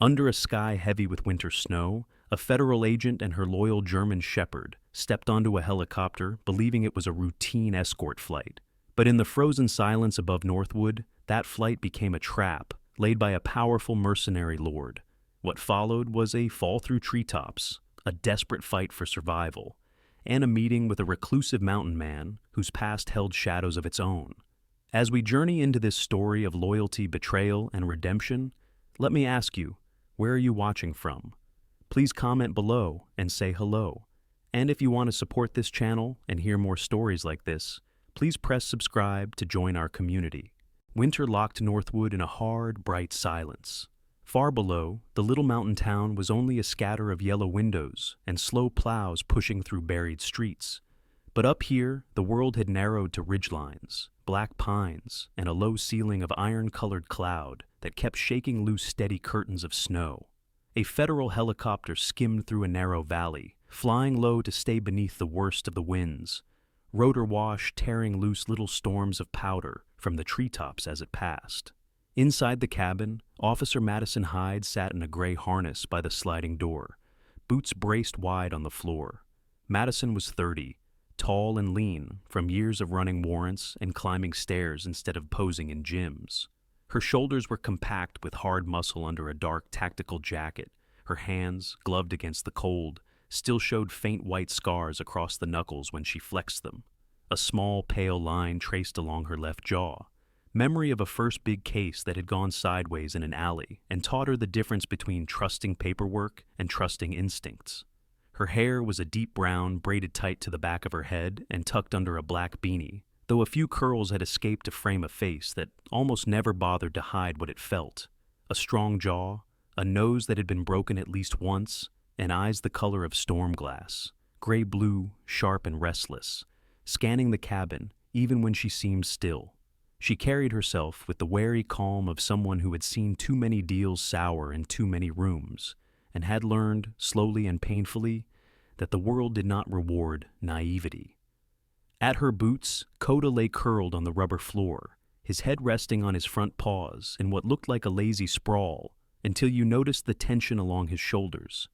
Under a sky heavy with winter snow, a federal agent and her loyal German shepherd stepped onto a helicopter, believing it was a routine escort flight. But in the frozen silence above Northwood, that flight became a trap laid by a powerful mercenary lord. What followed was a fall through treetops, a desperate fight for survival, and a meeting with a reclusive mountain man whose past held shadows of its own. As we journey into this story of loyalty, betrayal, and redemption, let me ask you, where are you watching from? Please comment below and say hello. And if you want to support this channel and hear more stories like this, please press subscribe to join our community. Winter locked Northwood in a hard, bright silence. Far below, the little mountain town was only a scatter of yellow windows and slow plows pushing through buried streets. But up here, the world had narrowed to ridgelines, black pines, and a low ceiling of iron-colored cloud that kept shaking loose steady curtains of snow. A federal helicopter skimmed through a narrow valley, flying low to stay beneath the worst of the winds, rotor wash tearing loose little storms of powder from the treetops as it passed. Inside the cabin, Officer Madison Hyde sat in a gray harness by the sliding door, boots braced wide on the floor. Madison was 30, tall and lean from years of running warrants and climbing stairs instead of posing in gyms. Her shoulders were compact with hard muscle under a dark tactical jacket. Her hands, gloved against the cold, still showed faint white scars across the knuckles when she flexed them. A small, pale line traced along her left jaw, memory of a first big case that had gone sideways in an alley and taught her the difference between trusting paperwork and trusting instincts. Her hair was a deep brown, braided tight to the back of her head and tucked under a black beanie, though a few curls had escaped to frame a face that almost never bothered to hide what it felt. A strong jaw, a nose that had been broken at least once, and eyes the color of storm glass, gray-blue, sharp and restless, scanning the cabin even when she seemed still. She carried herself with the wary calm of someone who had seen too many deals sour in too many rooms, and had learned, slowly and painfully, that the world did not reward naivety. At her boots, Coda lay curled on the rubber floor, his head resting on his front paws in what looked like a lazy sprawl, until you noticed the tension along his shoulders.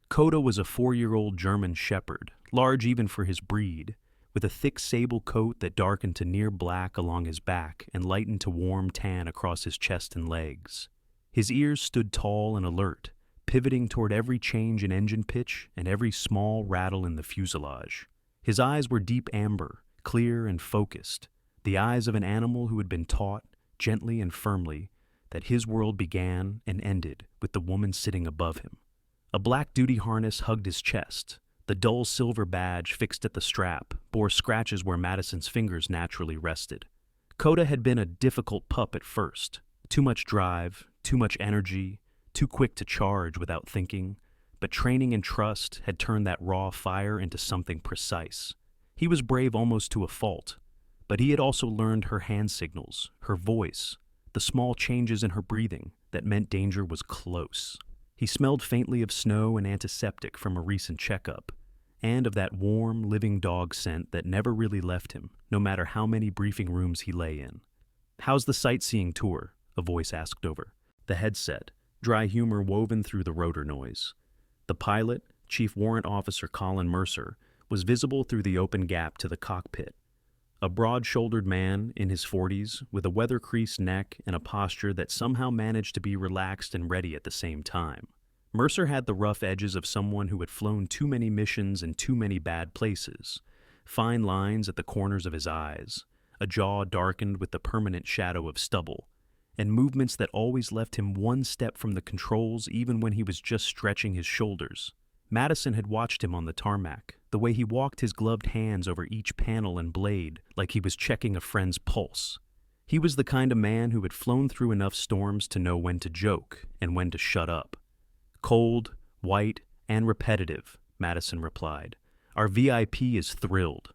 Coda was a 4-year-old German shepherd, large even for his breed, with a thick sable coat that darkened to near black along his back and lightened to warm tan across his chest and legs. His ears stood tall and alert, pivoting toward every change in engine pitch and every small rattle in the fuselage. His eyes were deep amber, clear and focused, the eyes of an animal who had been taught, gently and firmly, that his world began and ended with the woman sitting above him. A black duty harness hugged his chest. The dull silver badge fixed at the strap bore scratches where Madison's fingers naturally rested. Coda had been a difficult pup at first. Too much drive, too much energy, too quick to charge without thinking, but training and trust had turned that raw fire into something precise. He was brave almost to a fault, but he had also learned her hand signals, her voice, the small changes in her breathing that meant danger was close. He smelled faintly of snow and antiseptic from a recent checkup, and of that warm, living dog scent that never really left him, no matter how many briefing rooms he lay in. "How's the sightseeing tour?" a voice asked over the headset, dry humor woven through the rotor noise. The pilot, Chief Warrant Officer Colin Mercer, was visible through the open gap to the cockpit. A broad-shouldered man in his 40s, with a weather-creased neck and a posture that somehow managed to be relaxed and ready at the same time. Mercer had the rough edges of someone who had flown too many missions in too many bad places, fine lines at the corners of his eyes, a jaw darkened with the permanent shadow of stubble, and movements that always left him one step from the controls even when he was just stretching his shoulders. Madison had watched him on the tarmac, the way he walked his gloved hands over each panel and blade like he was checking a friend's pulse. He was the kind of man who had flown through enough storms to know when to joke and when to shut up. "Cold, white, and repetitive," Madison replied. "Our VIP is thrilled."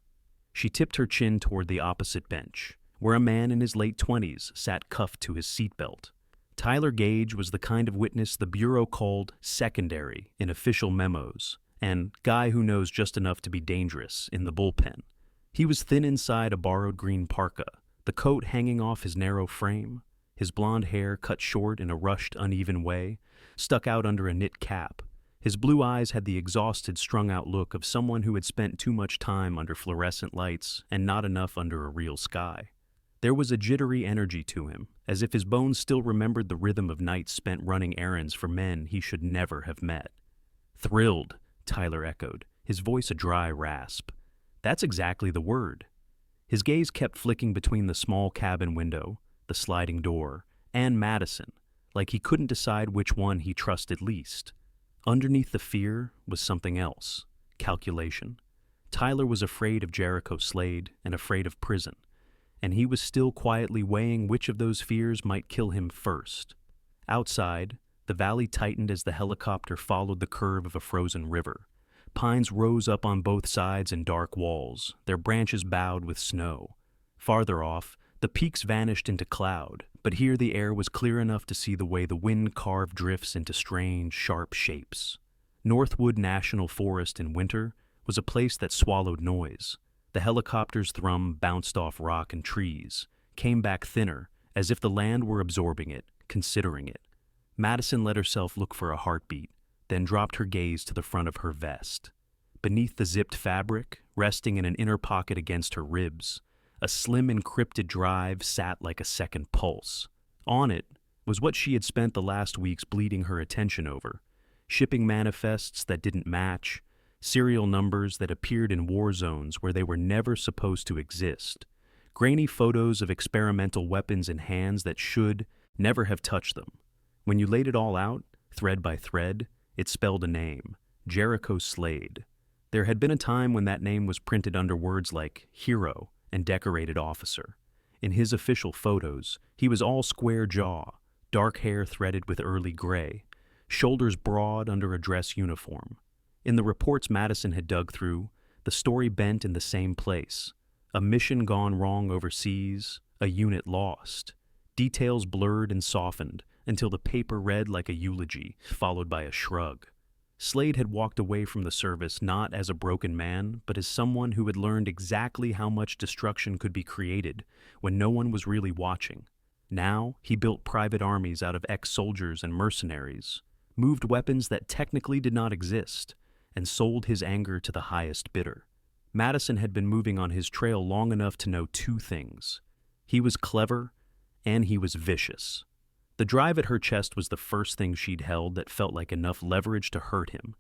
She tipped her chin toward the opposite bench, where a man in his late 20s sat cuffed to his seatbelt. Tyler Gage was the kind of witness the Bureau called secondary in official memos, and guy who knows just enough to be dangerous in the bullpen. He was thin inside a borrowed green parka, the coat hanging off his narrow frame. His blonde hair, cut short in a rushed, uneven way, stuck out under a knit cap. His blue eyes had the exhausted, strung-out look of someone who had spent too much time under fluorescent lights and not enough under a real sky. There was a jittery energy to him, as if his bones still remembered the rhythm of nights spent running errands for men he should never have met. "Thrilled," Tyler echoed, his voice a dry rasp. "That's exactly the word." His gaze kept flicking between the small cabin window, the sliding door, and Madison, like he couldn't decide which one he trusted least. Underneath the fear was something else: calculation. Tyler was afraid of Jericho Slade and afraid of prison, and he was still quietly weighing which of those fears might kill him first. Outside, the valley tightened as the helicopter followed the curve of a frozen river. Pines rose up on both sides in dark walls, their branches bowed with snow. Farther off, the peaks vanished into cloud, but here the air was clear enough to see the way the wind carved drifts into strange, sharp shapes. Northwood National Forest in winter was a place that swallowed noise. The helicopter's thrum bounced off rock and trees, came back thinner, as if the land were absorbing it, considering it. Madison let herself look for a heartbeat, then dropped her gaze to the front of her vest. Beneath the zipped fabric, resting in an inner pocket against her ribs, a slim encrypted drive sat like a second pulse. On it was what she had spent the last weeks bleeding her attention over: shipping manifests that didn't match, serial numbers that appeared in war zones where they were never supposed to exist, grainy photos of experimental weapons in hands that should never have touched them. When you laid it all out, thread by thread, it spelled a name: Jericho Slade. There had been a time when that name was printed under words like hero and decorated officer. In his official photos, he was all square jaw, dark hair threaded with early gray, shoulders broad under a dress uniform. In the reports Madison had dug through, the story bent in the same place: a mission gone wrong overseas, a unit lost. Details blurred and softened until the paper read like a eulogy, followed by a shrug. Slade had walked away from the service not as a broken man, but as someone who had learned exactly how much destruction could be created when no one was really watching. Now, he built private armies out of ex-soldiers and mercenaries, moved weapons that technically did not exist, and sold his anger to the highest bidder. Madison had been moving on his trail long enough to know two things: he was clever, and he was vicious. The drive at her chest was the first thing she'd held that felt like enough leverage to hurt him,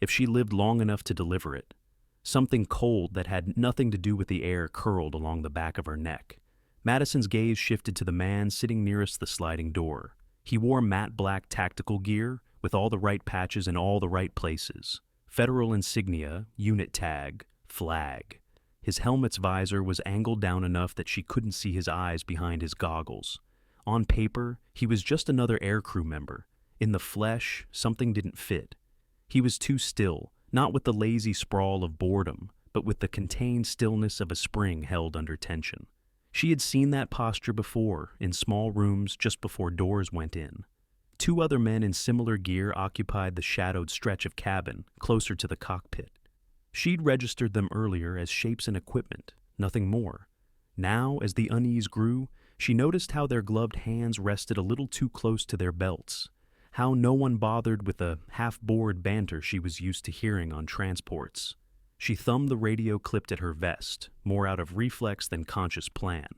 if she lived long enough to deliver it. Something cold that had nothing to do with the air curled along the back of her neck. Madison's gaze shifted to the man sitting nearest the sliding door. He wore matte black tactical gear, with all the right patches in all the right places. Federal insignia, unit tag, flag. His helmet's visor was angled down enough that she couldn't see his eyes behind his goggles. On paper, he was just another aircrew member. In the flesh, something didn't fit. He was too still, not with the lazy sprawl of boredom, but with the contained stillness of a spring held under tension. She had seen that posture before, in small rooms just before doors went in. Two other men in similar gear occupied the shadowed stretch of cabin, closer to the cockpit. She'd registered them earlier as shapes and equipment, nothing more. Now, as the unease grew, she noticed how their gloved hands rested a little too close to their belts, how no one bothered with the half-bored banter she was used to hearing on transports. She thumbed the radio clipped at her vest, more out of reflex than conscious plan.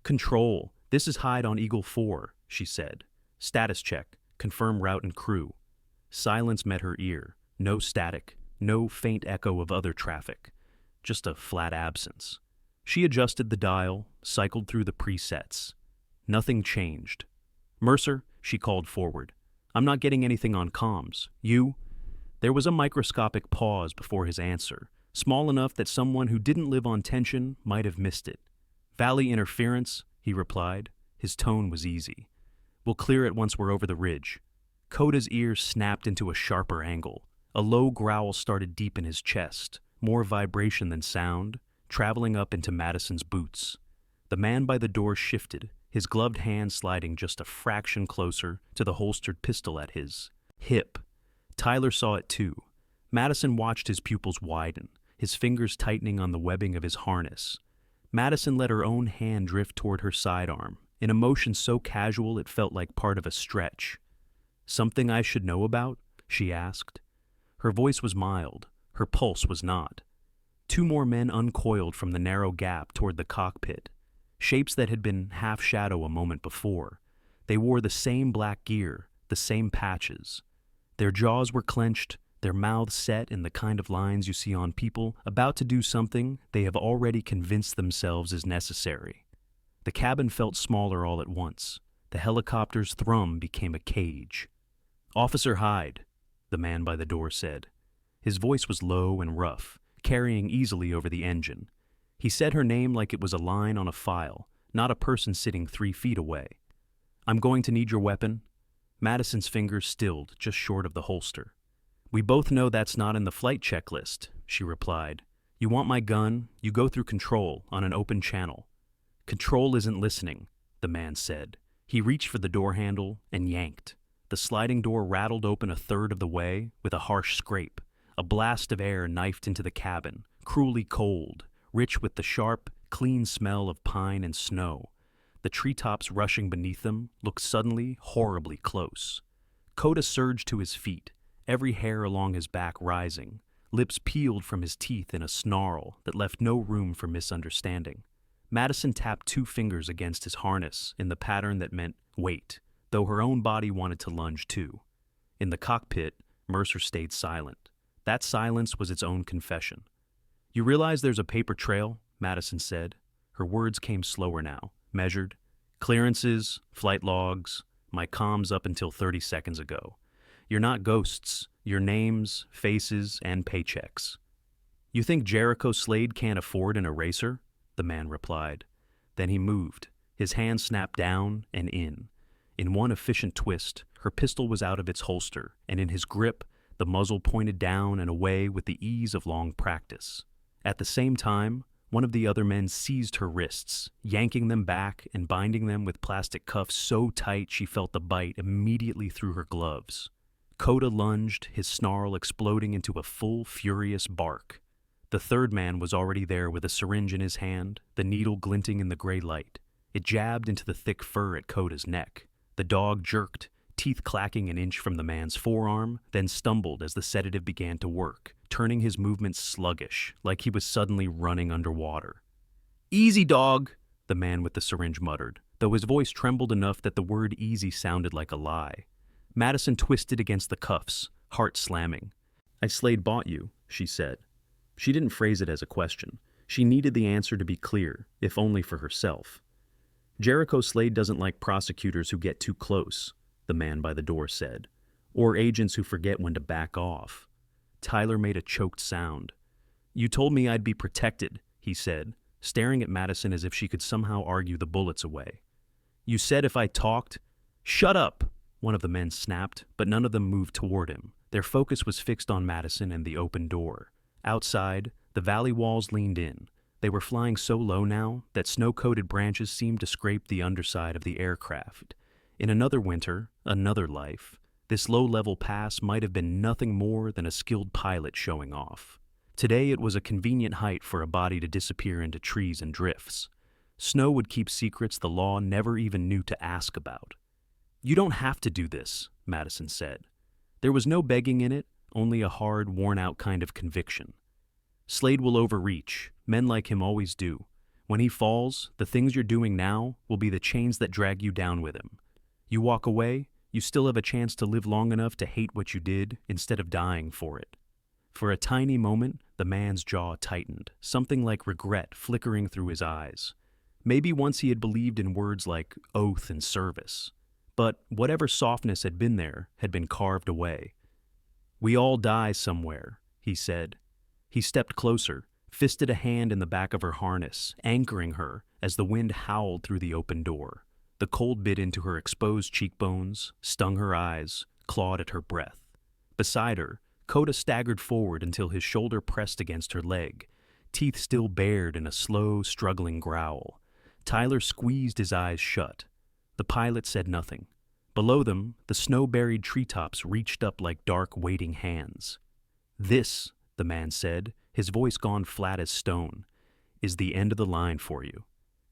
"Control, this is Hyde on Eagle 4, she said. "Status check, confirm route and crew." Silence met her ear, no static, no faint echo of other traffic, just a flat absence. She adjusted the dial, cycled through the presets. Nothing changed. "Mercer," she called forward. "I'm not getting anything on comms. You?" There was a microscopic pause before his answer, small enough that someone who didn't live on tension might have missed it. "Valley interference," he replied. His tone was easy. "We'll clear it once we're over the ridge." Coda's ears snapped into a sharper angle. A low growl started deep in his chest, more vibration than sound, traveling up into Madison's boots. The man by the door shifted, his gloved hand sliding just a fraction closer to the holstered pistol at his hip. Tyler saw it too. Madison watched his pupils widen, his fingers tightening on the webbing of his harness. Madison let her own hand drift toward her sidearm, in a motion so casual it felt like part of a stretch. "Something I should know about?" she asked. Her voice was mild, her pulse was not. Two more men uncoiled from the narrow gap toward the cockpit, shapes that had been half shadow a moment before. They wore the same black gear, the same patches. Their jaws were clenched, their mouths set in the kind of lines you see on people about to do something they have already convinced themselves is necessary. The cabin felt smaller all at once. The helicopter's thrum became a cage. "Officer Hyde," the man by the door said. His voice was low and rough, carrying easily over the engine. He said her name like it was a line on a file, not a person sitting 3 feet away. "I'm going to need your weapon." Madison's fingers stilled just short of the holster. "We both know that's not in the flight checklist," she replied. "You want my gun, you go through control on an open channel." "Control isn't listening," the man said. He reached for the door handle and yanked. The sliding door rattled open a third of the way with a harsh scrape. A blast of air knifed into the cabin, cruelly cold, rich with the sharp, clean smell of pine and snow. The treetops rushing beneath them looked suddenly horribly close. Coda surged to his feet, every hair along his back rising, lips peeled from his teeth in a snarl that left no room for misunderstanding. Madison tapped 2 fingers against his harness in the pattern that meant wait, though her own body wanted to lunge too. In the cockpit, Mercer stayed silent. That silence was its own confession. "You realize there's a paper trail?" Madison said. Her words came slower now, measured. "Clearances, flight logs, my comms up until 30 seconds ago. You're not ghosts, you're names, faces, and paychecks." "You think Jericho Slade can't afford an eraser?" the man replied. Then he moved. His hand snapped down and in. In one efficient twist, her pistol was out of its holster, and in his grip, the muzzle pointed down and away with the ease of long practice. At the same time, one of the other men seized her wrists, yanking them back and binding them with plastic cuffs so tight she felt the bite immediately through her gloves. Coda lunged, his snarl exploding into a full, furious bark. The third man was already there with a syringe in his hand, the needle glinting in the gray light. It jabbed into the thick fur at Coda's neck. The dog jerked, teeth clacking an inch from the man's forearm, then stumbled as the sedative began to work, turning his movements sluggish, like he was suddenly running underwater. "Easy, dog," the man with the syringe muttered, though his voice trembled enough that the word easy sounded like a lie. Madison twisted against the cuffs, heart slamming. "I Slade bought you," she said. She didn't phrase it as a question. She needed the answer to be clear, if only for herself. "Jericho Slade doesn't like prosecutors who get too close," the man by the door said, "or agents who forget when to back off." Tyler made a choked sound. "You told me I'd be protected," he said, staring at Madison as if she could somehow argue the bullets away. "You said if I talked—" "Shut up!" one of the men snapped, but none of them moved toward him. Their focus was fixed on Madison and the open door. Outside, the valley walls leaned in. They were flying so low now that snow-coated branches seemed to scrape the underside of the aircraft. In another winter, another life, this low-level pass might have been nothing more than a skilled pilot showing off. Today it was a convenient height for a body to disappear into trees and drifts. Snow would keep secrets the law never even knew to ask about. "You don't have to do this," Madison said. There was no begging in it, only a hard, worn-out kind of conviction. "Slade will overreach. Men like him always do. When he falls, the things you're doing now will be the chains that drag you down with him. You walk away, you still have a chance to live long enough to hate what you did instead of dying for it." For a tiny moment, the man's jaw tightened, something like regret flickering through his eyes. Maybe once he had believed in words like oath and service. But whatever softness had been there had been carved away. "We all die somewhere," he said. He stepped closer, fisted a hand in the back of her harness, anchoring her as the wind howled through the open door. The cold bit into her exposed cheekbones, stung her eyes, clawed at her breath. Beside her, Coda staggered forward until his shoulder pressed against her leg, teeth still bared in a slow, struggling growl. Tyler squeezed his eyes shut. The pilot said nothing. Below them, the snow-buried treetops reached up like dark, waiting hands. "This," the man said, his voice gone flat as stone, "is the end of the line for you."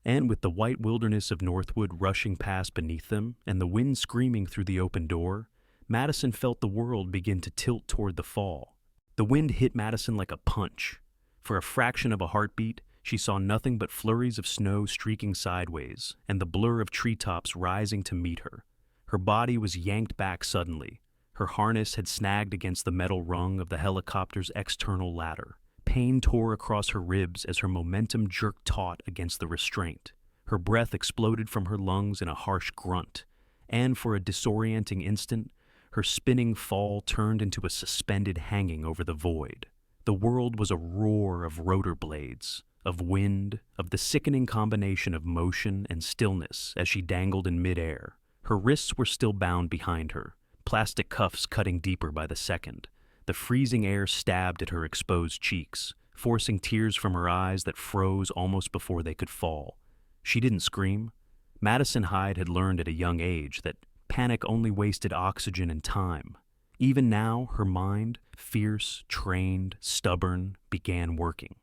And with the white wilderness of Northwood rushing past beneath them and the wind screaming through the open door, Madison felt the world begin to tilt toward the fall. The wind hit Madison like a punch. For a fraction of a heartbeat, she saw nothing but flurries of snow streaking sideways and the blur of treetops rising to meet her. Her body was yanked back suddenly. Her harness had snagged against the metal rung of the helicopter's external ladder. Pain tore across her ribs as her momentum jerked taut against the restraint. Her breath exploded from her lungs in a harsh grunt, and for a disorienting instant, her spinning fall turned into a suspended hanging over the void. The world was a roar of rotor blades, of wind, of the sickening combination of motion and stillness as she dangled in midair. Her wrists were still bound behind her, plastic cuffs cutting deeper by the second. The freezing air stabbed at her exposed cheeks, forcing tears from her eyes that froze almost before they could fall. She didn't scream. Madison Hyde had learned at a young age that panic only wasted oxygen and time. Even now, her mind, fierce, trained, stubborn, began working.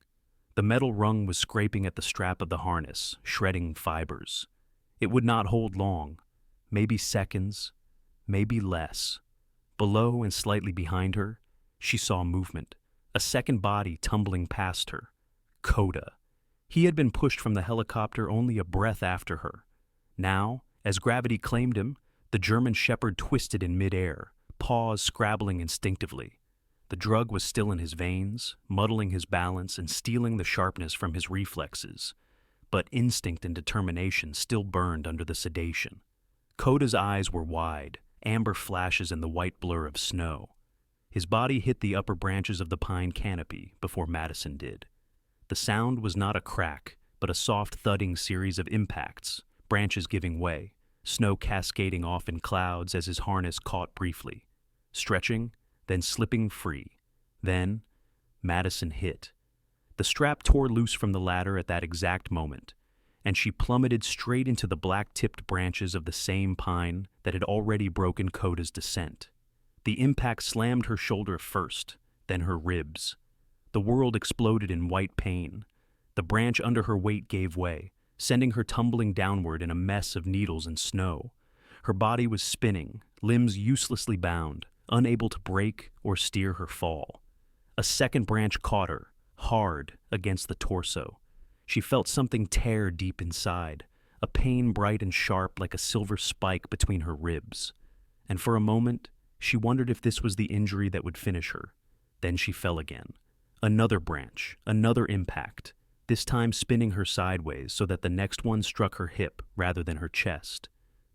The metal rung was scraping at the strap of the harness, shredding fibers. It would not hold long. Maybe seconds, maybe less. Below and slightly behind her, she saw movement, a second body tumbling past her. Coda. He had been pushed from the helicopter only a breath after her. Now, as gravity claimed him, the German shepherd twisted in midair, paws scrabbling instinctively. The drug was still in his veins, muddling his balance and stealing the sharpness from his reflexes. But instinct and determination still burned under the sedation. Coda's eyes were wide, amber flashes in the white blur of snow. His body hit the upper branches of the pine canopy before Madison did. The sound was not a crack, but a soft thudding series of impacts, branches giving way, snow cascading off in clouds as his harness caught briefly, stretching, then slipping free. Then, Madison hit. The strap tore loose from the ladder at that exact moment, and she plummeted straight into the black-tipped branches of the same pine that had already broken Coda's descent. The impact slammed her shoulder first, then her ribs. The world exploded in white pain. The branch under her weight gave way, sending her tumbling downward in a mess of needles and snow. Her body was spinning, limbs uselessly bound, unable to break or steer her fall. A second branch caught her, hard, against the torso. She felt something tear deep inside, a pain bright and sharp like a silver spike between her ribs. And for a moment, she wondered if this was the injury that would finish her. Then she fell again. Another branch, another impact, this time spinning her sideways so that the next one struck her hip rather than her chest.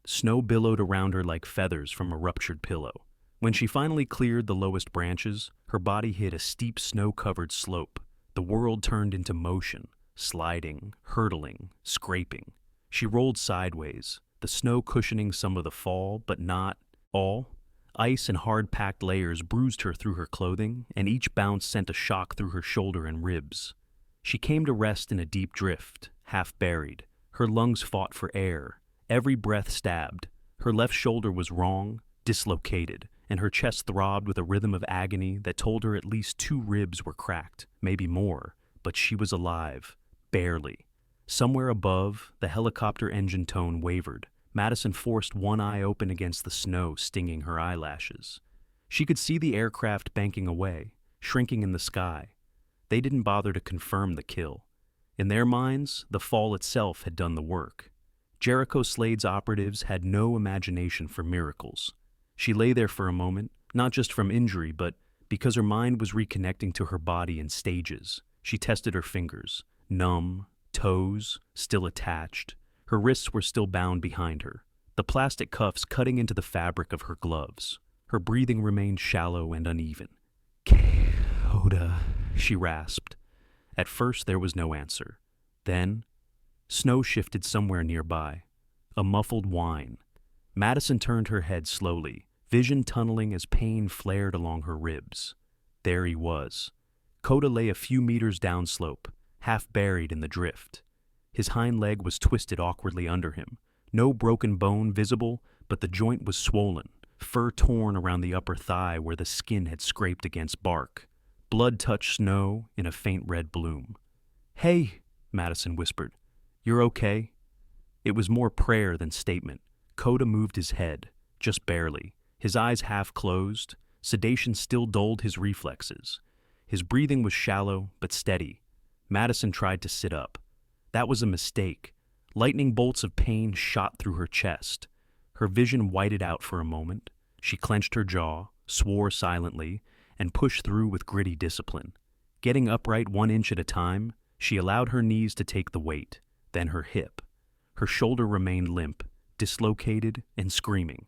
Snow billowed around her like feathers from a ruptured pillow. When she finally cleared the lowest branches, her body hit a steep snow-covered slope. The world turned into motion, sliding, hurtling, scraping. She rolled sideways, the snow cushioning some of the fall, but not all. Ice and hard-packed layers bruised her through her clothing, and each bounce sent a shock through her shoulder and ribs. She came to rest in a deep drift, half buried. Her lungs fought for air. Every breath stabbed. Her left shoulder was wrong, dislocated, and her chest throbbed with a rhythm of agony that told her at least 2 ribs were cracked, maybe more, but she was alive, barely. Somewhere above, the helicopter engine tone wavered. Madison forced one eye open against the snow, stinging her eyelashes. She could see the aircraft banking away, shrinking in the sky. They didn't bother to confirm the kill. In their minds, the fall itself had done the work. Jericho Slade's operatives had no imagination for miracles. She lay there for a moment, not just from injury, but because her mind was reconnecting to her body in stages. She tested her fingers, numb, toes still attached. Her wrists were still bound behind her, the plastic cuffs cutting into the fabric of her gloves. Her breathing remained shallow and uneven. "Coda," she rasped. At first there was no answer. Then, snow shifted somewhere nearby. A muffled whine. Madison turned her head slowly, vision tunneling as pain flared along her ribs. There he was. Coda lay a few meters downslope, half buried in the drift. His hind leg was twisted awkwardly under him. No broken bone visible, but the joint was swollen, fur torn around the upper thigh where the skin had scraped against bark. Blood touched snow in a faint red bloom. "Hey," Madison whispered. "You're okay?" It was more prayer than statement. Coda moved his head, just barely, his eyes half closed. Sedation still dulled his reflexes. His breathing was shallow but steady. Madison tried to sit up. That was a mistake. Lightning bolts of pain shot through her chest. Her vision whited out for a moment. She clenched her jaw, swore silently, and pushed through with gritty discipline. Getting upright 1 inch at a time, she allowed her knees to take the weight, then her hip. Her shoulder remained limp, dislocated, and screaming.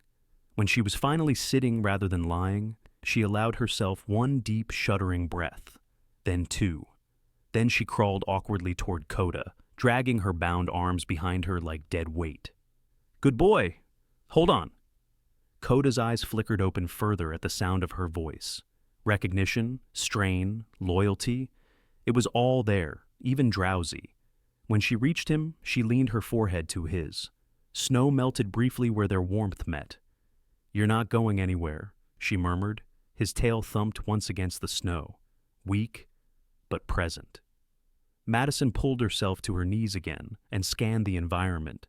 When she was finally sitting rather than lying, she allowed herself one deep, shuddering breath, then two. Then she crawled awkwardly toward Coda, dragging her bound arms behind her like dead weight. "Good boy! Hold on!" Coda's eyes flickered open further at the sound of her voice. Recognition, strain, loyalty, it was all there, even drowsy. When she reached him, she leaned her forehead to his. Snow melted briefly where their warmth met. "You're not going anywhere," she murmured. His tail thumped once against the snow, weak but present. Madison pulled herself to her knees again and scanned the environment.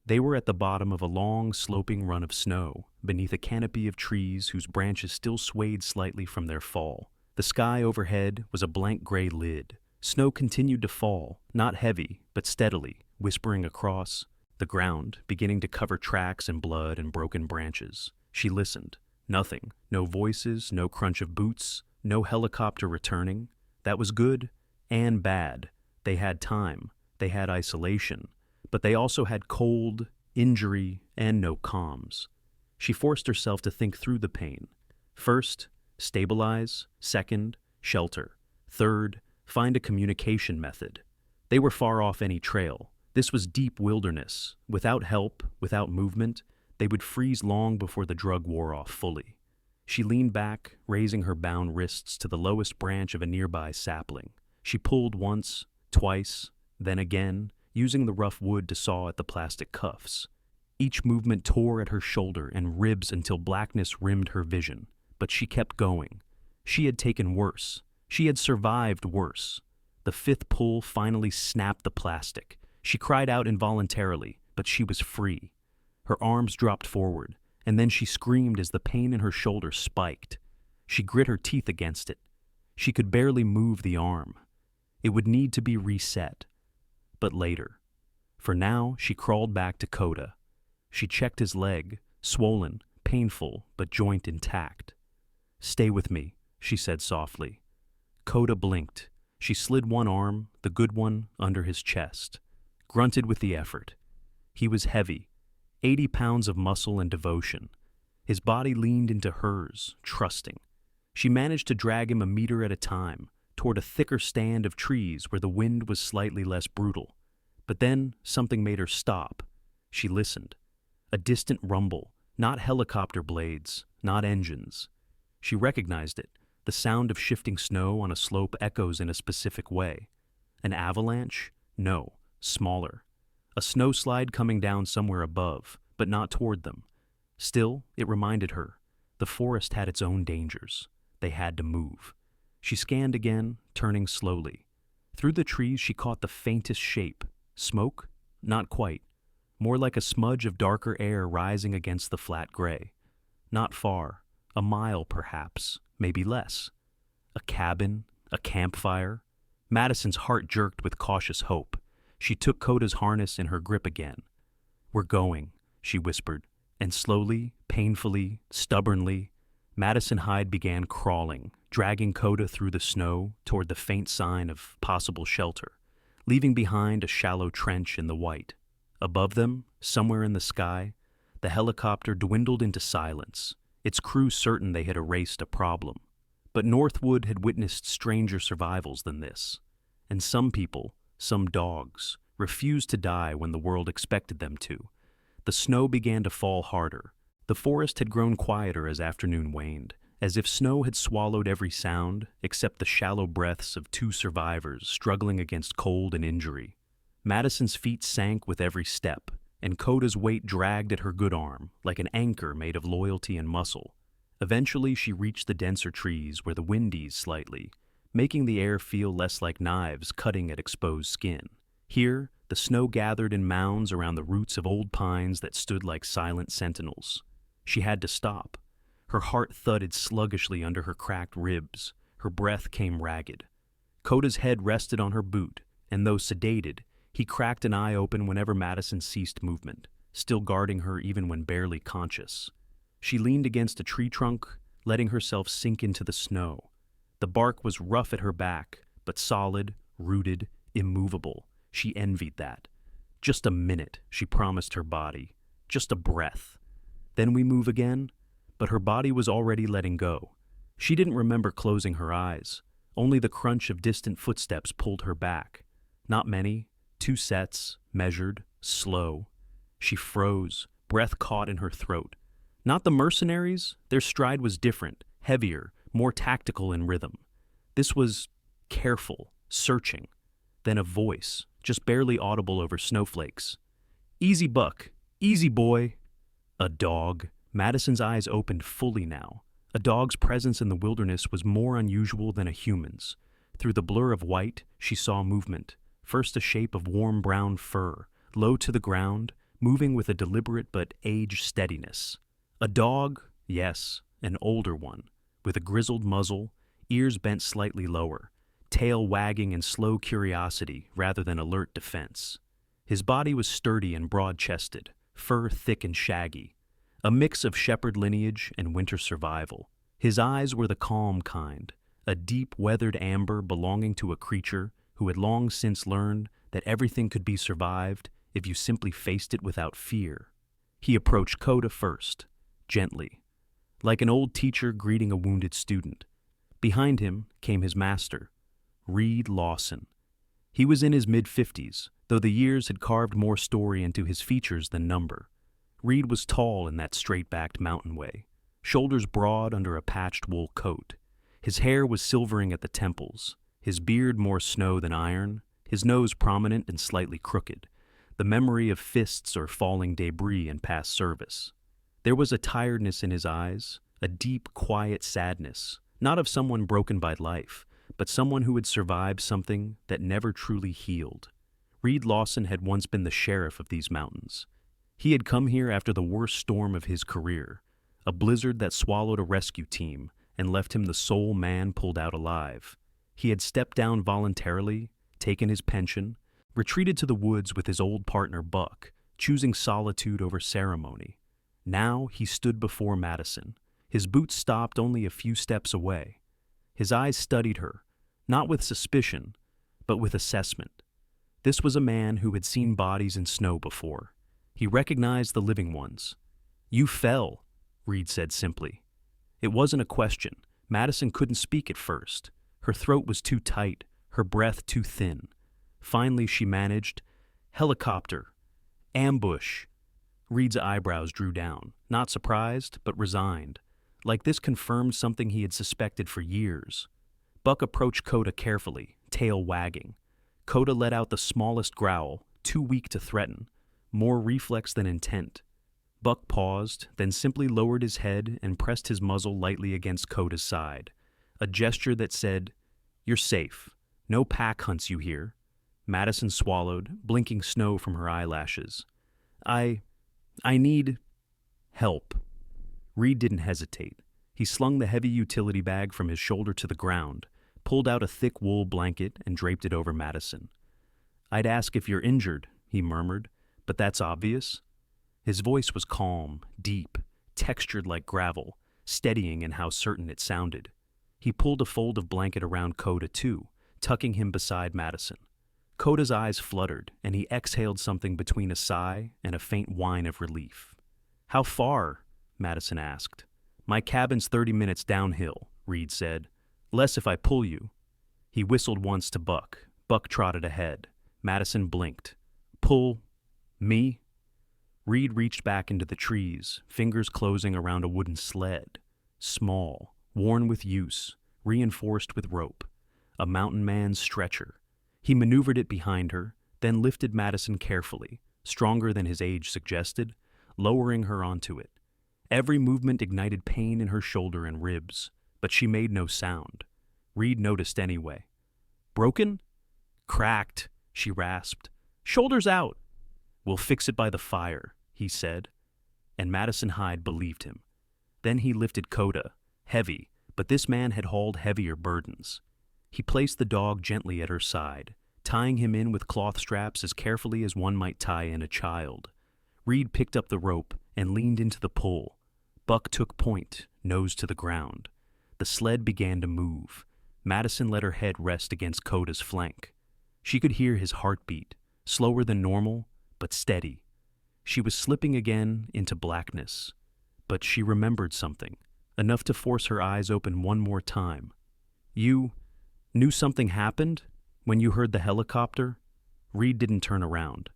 They were at the bottom of a long, sloping run of snow, beneath a canopy of trees whose branches still swayed slightly from their fall. The sky overhead was a blank gray lid. Snow continued to fall, not heavy, but steadily, whispering across the ground, beginning to cover tracks and blood and broken branches. She listened. Nothing. No voices, no crunch of boots, no helicopter returning. That was good and bad. They had time. They had isolation. But they also had cold, injury, and no comms. She forced herself to think through the pain. First, stabilize. Second, shelter. Third, find a communication method. They were far off any trail. This was deep wilderness. Without help, without movement, they would freeze long before the drug wore off fully. She leaned back, raising her bound wrists to the lowest branch of a nearby sapling. She pulled once, twice, then again, using the rough wood to saw at the plastic cuffs. Each movement tore at her shoulder and ribs until blackness rimmed her vision. But she kept going. She had taken worse. She had survived worse. The fifth pull finally snapped the plastic. She cried out involuntarily, but she was free. Her arms dropped forward, and then she screamed as the pain in her shoulder spiked. She grit her teeth against it. She could barely move the arm. It would need to be reset. But later. For now, she crawled back to Coda. She checked his leg, swollen, painful, but joint intact. "Stay with me," she said softly. Coda blinked. She slid one arm, the good one, under his chest. Grunted with the effort. He was heavy, 80 pounds of muscle and devotion. His body leaned into hers, trusting. She managed to drag him a meter at a time, toward a thicker stand of trees where the wind was slightly less brutal. But then something made her stop. She listened. A distant rumble, not helicopter blades, not engines. She recognized it. The sound of shifting snow on a slope echoes in a specific way. An avalanche? No, smaller. A snowslide coming down somewhere above, but not toward them. Still, it reminded her. The forest had its own dangers. They had to move. She scanned again, turning slowly. Through the trees she caught the faintest shape. Smoke? Not quite. More like a smudge of darker air rising against the flat gray. Not far. A mile, perhaps. Maybe less. A cabin? A campfire? Madison's heart jerked with cautious hope. She took Coda's harness in her grip again. "We're going," she whispered, and slowly, painfully, stubbornly, Madison Hyde began crawling, dragging Coda through the snow toward the faint sign of possible shelter, leaving behind a shallow trench in the white. Above them, somewhere in the sky, the helicopter dwindled into silence, its crew certain they had erased a problem. But Northwood had witnessed stranger survivals than this, and some people, some dogs, refused to die when the world expected them to. The snow began to fall harder. The forest had grown quieter as afternoon waned, as if snow had swallowed every sound except the shallow breaths of two survivors struggling against cold and injury. Madison's feet sank with every step, and Coda's weight dragged at her good arm like an anchor made of loyalty and muscle. Eventually she reached the denser trees where the wind eased slightly, making the air feel less like knives cutting at exposed skin. Here, the snow gathered in mounds around the roots of old pines that stood like silent sentinels. She had to stop. Her heart thudded sluggishly under her cracked ribs. Her breath came ragged. Coda's head rested on her boot, and though sedated, he cracked an eye open whenever Madison ceased movement, still guarding her even when barely conscious. She leaned against a tree trunk, letting herself sink into the snow. The bark was rough at her back, but solid, rooted, immovable. She envied that. Just a minute, she promised her body. Just a breath. Then we move again? But her body was already letting go. She didn't remember closing her eyes. Only the crunch of distant footsteps pulled her back. Not many, 2 sets, measured, slow. She froze, breath caught in her throat. Not the mercenaries, their stride was different, heavier, more tactical in rhythm. This was careful, searching. Then a voice, just barely audible over snowflakes. "Easy, Buck. Easy, boy." A dog. Madison's eyes opened fully now. A dog's presence in the wilderness was more unusual than a human's. Through the blur of white, she saw movement. First a shape of warm brown fur, low to the ground, moving with a deliberate but aged steadiness. A dog, yes, an older one, with a grizzled muzzle, ears bent slightly lower, tail wagging in slow curiosity rather than alert defense. His body was sturdy and broad-chested, fur thick and shaggy, a mix of shepherd lineage and winter survival. His eyes were the calm kind, a deep, weathered amber belonging to a creature who had long since learned that everything could be survived if you simply faced it without fear. He approached Coda first, gently, like an old teacher greeting a wounded student. Behind him came his master, Reed Lawson. He was in his mid-50s, though the years had carved more story into his features than number. Reed was tall in that straight-backed mountain way, shoulders broad under a patched wool coat. His hair was silvering at the temples, his beard more snow than iron, his nose prominent and slightly crooked, the memory of fists or falling debris in past service. There was a tiredness in his eyes, a deep, quiet sadness, not of someone broken by life, but someone who had survived something that never truly healed. Reed Lawson had once been the sheriff of these mountains. He had come here after the worst storm of his career, a blizzard that swallowed a rescue team and left him the sole man pulled out alive. He had stepped down voluntarily, taken his pension, retreated to the woods with his old partner Buck, choosing solitude over ceremony. Now he stood before Madison. His boots stopped only a few steps away. His eyes studied her, not with suspicion, but with assessment. This was a man who had seen bodies in snow before. He recognized the living ones. "You fell," Reed said simply. It wasn't a question. Madison couldn't speak at first. Her throat was too tight, her breath too thin. Finally she managed, "Helicopter. Ambush." Reed's eyebrows drew down, not surprised, but resigned. Like this confirmed something he had suspected for years. Buck approached Coda carefully, tail wagging. Coda let out the smallest growl, too weak to threaten, more reflex than intent. Buck paused, then simply lowered his head and pressed his muzzle lightly against Coda's side, a gesture that said, "You're safe. No pack hunts you here." Madison swallowed, blinking snow from her eyelashes. I need help." Reed didn't hesitate. He slung the heavy utility bag from his shoulder to the ground, pulled out a thick wool blanket and draped it over Madison. "I'd ask if you're injured," he murmured, "but that's obvious." His voice was calm, deep, textured like gravel, steadying in how certain it sounded. He pulled a fold of blanket around Coda too, tucking him beside Madison. Coda's eyes fluttered, and he exhaled something between a sigh and a faint whine of relief. "How far?" Madison asked. "My cabin's 30 minutes downhill," Reed said. "Less if I pull you." He whistled once to Buck. Buck trotted ahead. Madison blinked. "Pull me?" Reed reached back into the trees, fingers closing around a wooden sled. Small, worn with use, reinforced with rope. A mountain man's stretcher. He maneuvered it behind her, then lifted Madison carefully, stronger than his age suggested, lowering her onto it. Every movement ignited pain in her shoulder and ribs, but she made no sound. Reed noticed anyway. "Broken?" "Cracked," she rasped. "Shoulders out." "We'll fix it by the fire," he said, and Madison Hyde believed him. Then he lifted Coda, heavy, but this man had hauled heavier burdens. He placed the dog gently at her side, tying him in with cloth straps as carefully as one might tie in a child. Reed picked up the rope and leaned into the pull. Buck took point, nose to the ground. The sled began to move. Madison let her head rest against Coda's flank. She could hear his heartbeat, slower than normal, but steady. She was slipping again into blackness, but she remembered something, enough to force her eyes open one more time. "You knew something happened when you heard the helicopter?" Reed didn't turn around.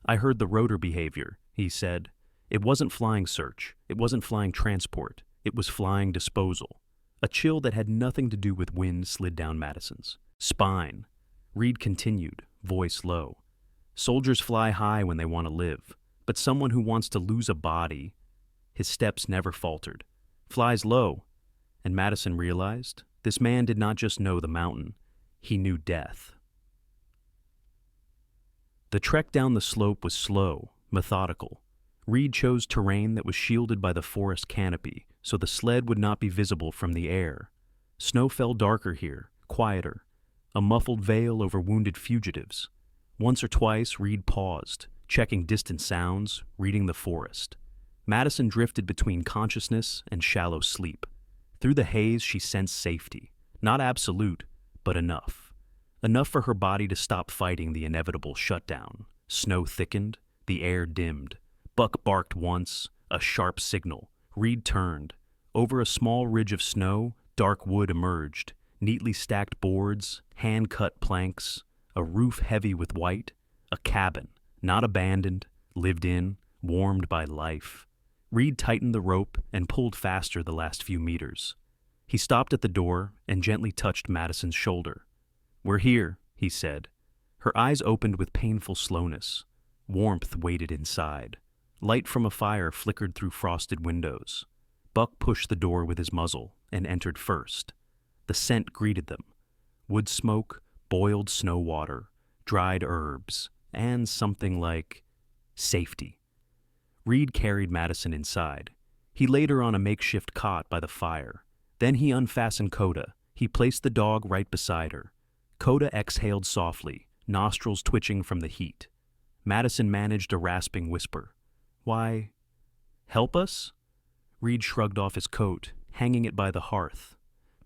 "I heard the rotor behavior," he said. "It wasn't flying search. It wasn't flying transport. It was flying disposal." A chill that had nothing to do with wind slid down Madison's spine. Reed continued, voice low. "Soldiers fly high when they want to live, but someone who wants to lose a body," his steps never faltered, "flies low." And Madison realized this man did not just know the mountain, he knew death. The trek down the slope was slow, methodical. Reed chose terrain that was shielded by the forest canopy, so the sled would not be visible from the air. Snow fell darker here, quieter, a muffled veil over wounded fugitives. Once or twice Reed paused, checking distant sounds, reading the forest. Madison drifted between consciousness and shallow sleep. Through the haze she sensed safety, not absolute, but enough. Enough for her body to stop fighting the inevitable shutdown. Snow thickened, the air dimmed. Buck barked once, a sharp signal. Reed turned. Over a small ridge of snow, dark wood emerged, neatly stacked boards, hand-cut planks, a roof heavy with white, a cabin, not abandoned, lived in, warmed by life. Reed tightened the rope and pulled faster the last few meters. He stopped at the door and gently touched Madison's shoulder. "We're here," he said. Her eyes opened with painful slowness. Warmth waited inside. Light from a fire flickered through frosted windows. Buck pushed the door with his muzzle and entered first. The scent greeted them. Wood smoke, boiled snow water, dried herbs, and something like safety. Reed carried Madison inside. He laid her on a makeshift cot by the fire. Then he unfastened Coda. He placed the dog right beside her. Coda exhaled softly, nostrils twitching from the heat. Madison managed a rasping whisper. "Why, help us?" Reed shrugged off his coat, hanging it by the hearth.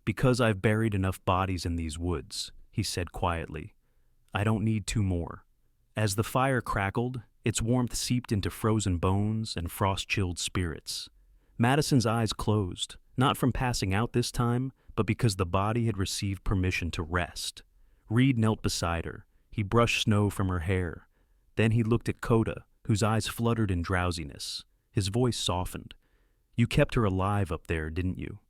"Because I've buried enough bodies in these woods," he said quietly. "I don't need two more." As the fire crackled, its warmth seeped into frozen bones and frost-chilled spirits. Madison's eyes closed, not from passing out this time, but because the body had received permission to rest. Reed knelt beside her. He brushed snow from her hair. Then he looked at Coda, whose eyes fluttered in drowsiness. His voice softened. "You kept her alive up there, didn't you?"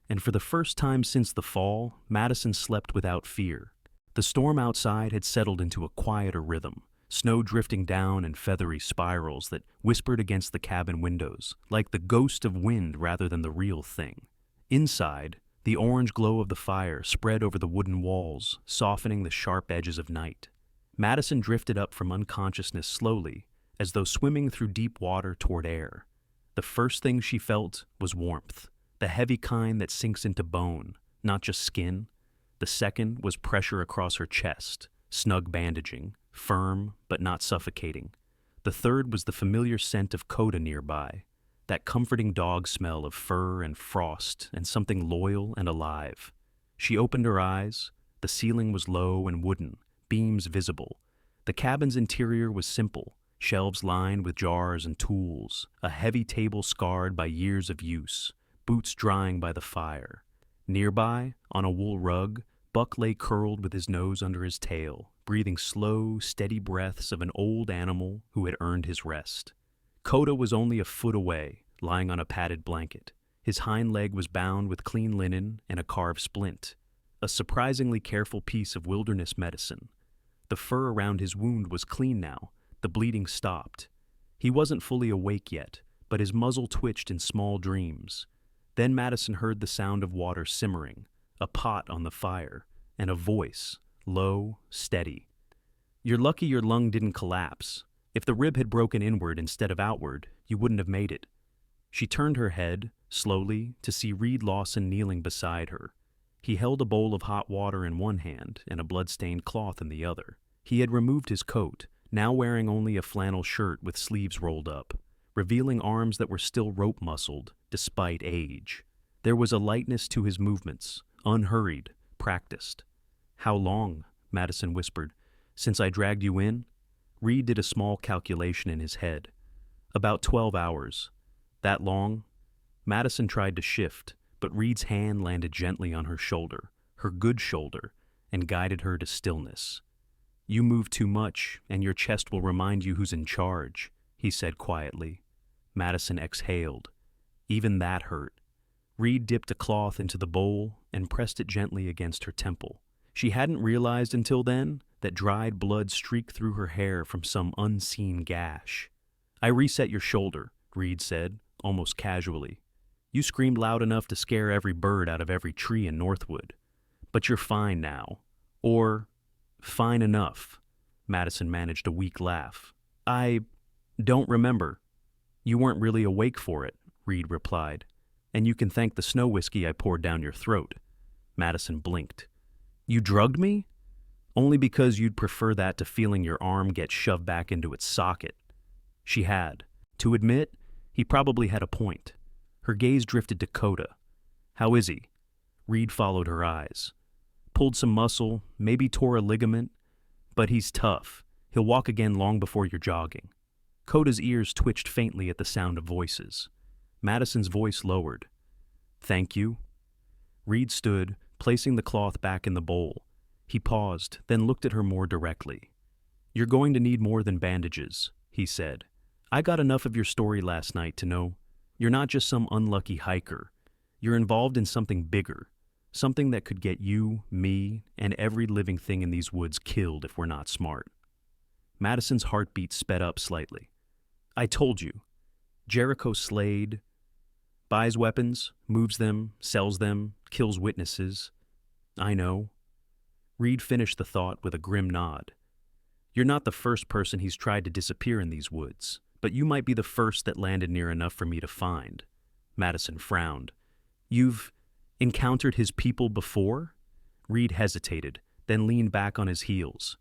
And for the first time since the fall, Madison slept without fear. The storm outside had settled into a quieter rhythm, snow drifting down in feathery spirals that whispered against the cabin windows, like the ghost of wind rather than the real thing. Inside, the orange glow of the fire spread over the wooden walls, softening the sharp edges of night. Madison drifted up from unconsciousness slowly, as though swimming through deep water toward air. The first thing she felt was warmth, the heavy kind that sinks into bone, not just skin. The second was pressure across her chest, snug bandaging, firm but not suffocating. The third was the familiar scent of Coda nearby, that comforting dog smell of fur and frost and something loyal and alive. She opened her eyes. The ceiling was low and wooden, beams visible. The cabin's interior was simple, shelves lined with jars and tools, a heavy table scarred by years of use, boots drying by the fire. Nearby, on a wool rug, Buck lay curled with his nose under his tail, breathing slow, steady breaths of an old animal who had earned his rest. Coda was only a foot away, lying on a padded blanket. His hind leg was bound with clean linen and a carved splint, a surprisingly careful piece of wilderness medicine. The fur around his wound was clean now. The bleeding stopped. He wasn't fully awake yet, but his muzzle twitched in small dreams. Then Madison heard the sound of water simmering, a pot on the fire, and a voice, low, steady. You're lucky your lung didn't collapse. If the rib had broken inward instead of outward, you wouldn't have made it. She turned her head, slowly, to see Reed Lawson kneeling beside her. He held a bowl of hot water in one hand and a blood-stained cloth in the other. He had removed his coat, now wearing only a flannel shirt with sleeves rolled up, revealing arms that were still rope-muscled, despite age. There was a lightness to his movements, unhurried, practiced. "How long?" Madison whispered. "Since I dragged you in?" Reed did a small calculation in his head. "About 12 hours. That long?" Madison tried to shift, but Reed's hand landed gently on her shoulder, her good shoulder, and guided her to stillness. "You move too much, and your chest will remind you who's in charge," he said quietly. Madison exhaled. Even that hurt. Reed dipped a cloth into the bowl and pressed it gently against her temple. She hadn't realized until then that dried blood streaked through her hair from some unseen gash. "I reset your shoulder," Reed said, almost casually. "You screamed loud enough to scare every bird out of every tree in Northwood. But you're fine now. Or fine enough." Madison managed a weak laugh. "I don't remember." "You weren't really awake for it," Reed replied. "And you can thank the snow whiskey I poured down your throat." Madison blinked. "You drugged me?" "Only because you'd prefer that to feeling your arm get shoved back into its socket." She had. To admit, he probably had a point. Her gaze drifted to Coda. "How is he?" Reed followed her eyes. "Pulled some muscle, maybe tore a ligament, but he's tough. He'll walk again long before you're jogging." Coda's ears twitched faintly at the sound of voices. Madison's voice lowered. "Thank you." Reed stood, placing the cloth back in the bowl. He paused, then looked at her more directly. "You're going to need more than bandages," he said. "I got enough of your story last night to know you're not just some unlucky hiker. You're involved in something bigger, something that could get you, me, and every living thing in these woods killed if we're not smart." Madison's heartbeat sped up slightly. "I told you. Jericho Slade buys weapons, moves them, sells them, kills witnesses. I know." Reed finished the thought with a grim nod. "You're not the first person he's tried to disappear in these woods, but you might be the first that landed near enough for me to find." Madison frowned. "You've encountered his people before?" Reed hesitated, then leaned back on his heels.